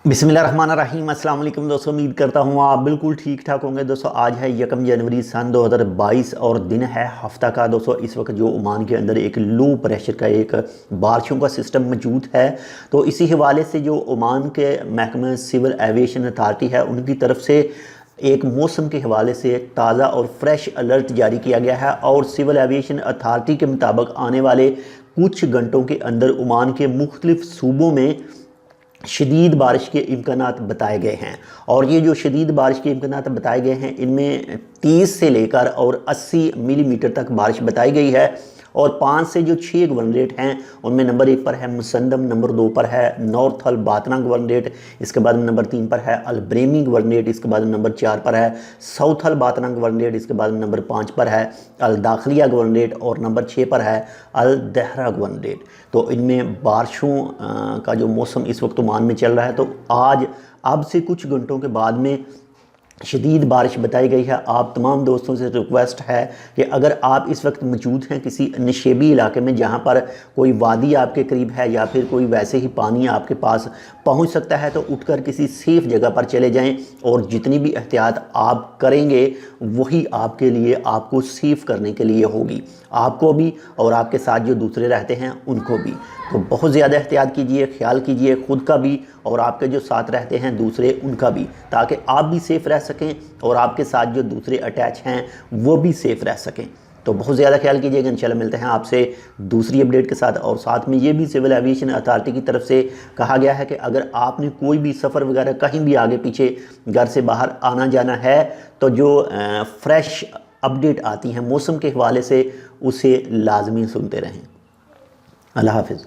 बिस्मिल्लाहिर्रहमानिर्रहीम। अस्सलाम वालेकुम दोस्तों, उम्मीद करता हूँ आप बिल्कुल ठीक ठाक होंगे। दोस्तों आज है 1 जनवरी सन 2022 और दिन है हफ्ता का। दोस्तों इस वक्त जो ओमान के अंदर एक लो प्रेशर का एक बारिशों का सिस्टम मौजूद है, तो इसी हवाले से जो ओमान के महकमा सिविल एविएशन अथॉरिटी है उनकी तरफ से एक मौसम के हवाले से ताज़ा और फ्रेश अलर्ट जारी किया गया है। और सिविल एविएशन अथॉरिटी के मुताबिक आने वाले कुछ घंटों के अंदर ओमान के मुख्तलिफ सूबों में शदीद बारिश के इम्कानात बताए गए हैं। और ये जो शदीद बारिश के इम्कानात बताए गए हैं इनमें 30 से लेकर और 80 मिलीमीटर तक बारिश बताई गई है। और 5 से जो 6 गवर्न रेट हैं उनमें नंबर 1 पर है मुसंदम, नंबर 2 पर है नॉर्थ अल बातना गवर्न रेट, इसके बाद नंबर 3 पर है अल ब्रेमी गवर्न रेट, इसके बाद नंबर 4 पर है साउथ अल बातना गवर्न रेट, इसके बाद नंबर 5 पर है अल दाखलिया गवर्न रेट और नंबर 6 पर है अल दहरा गवर्न रेट। तो इनमें बारिशों का जो मौसम इस वक्त ओमान में चल रहा है, तो आज अब से कुछ घंटों के बाद में शदीद बारिश बताई गई है। आप तमाम दोस्तों से रिक्वेस्ट है कि अगर आप इस वक्त मौजूद हैं किसी नशेबी इलाके में जहां पर कोई वादी आपके करीब है या फिर कोई वैसे ही पानी आपके पास पहुंच सकता है, तो उठकर किसी सेफ जगह पर चले जाएं। और जितनी भी एहतियात आप करेंगे वही आपके लिए, आपको सेफ करने के लिए होगी, आपको भी और आपके साथ जो दूसरे रहते हैं उनको भी। तो बहुत ज़्यादा एहतियात कीजिए, ख्याल कीजिए खुद का भी और आपके जो साथ रहते हैं दूसरे उनका भी, ताकि आप भी सेफ़ रह सकें और आपके साथ जो दूसरे अटैच हैं वो भी सेफ़ रह सकें। तो बहुत ज़्यादा ख्याल कीजिएगा। इंशाल्लाह मिलते हैं आपसे दूसरी अपडेट के साथ। और साथ में ये भी सिविल एविएशन अथॉरिटी की तरफ से कहा गया है कि अगर आपने कोई भी सफ़र वगैरह कहीं भी आगे पीछे घर से बाहर आना जाना है, तो जो फ्रेश अपडेट आती हैं मौसम के हवाले से उसे लाजमी सुनते रहें। अल्लाह हाफ़िज़।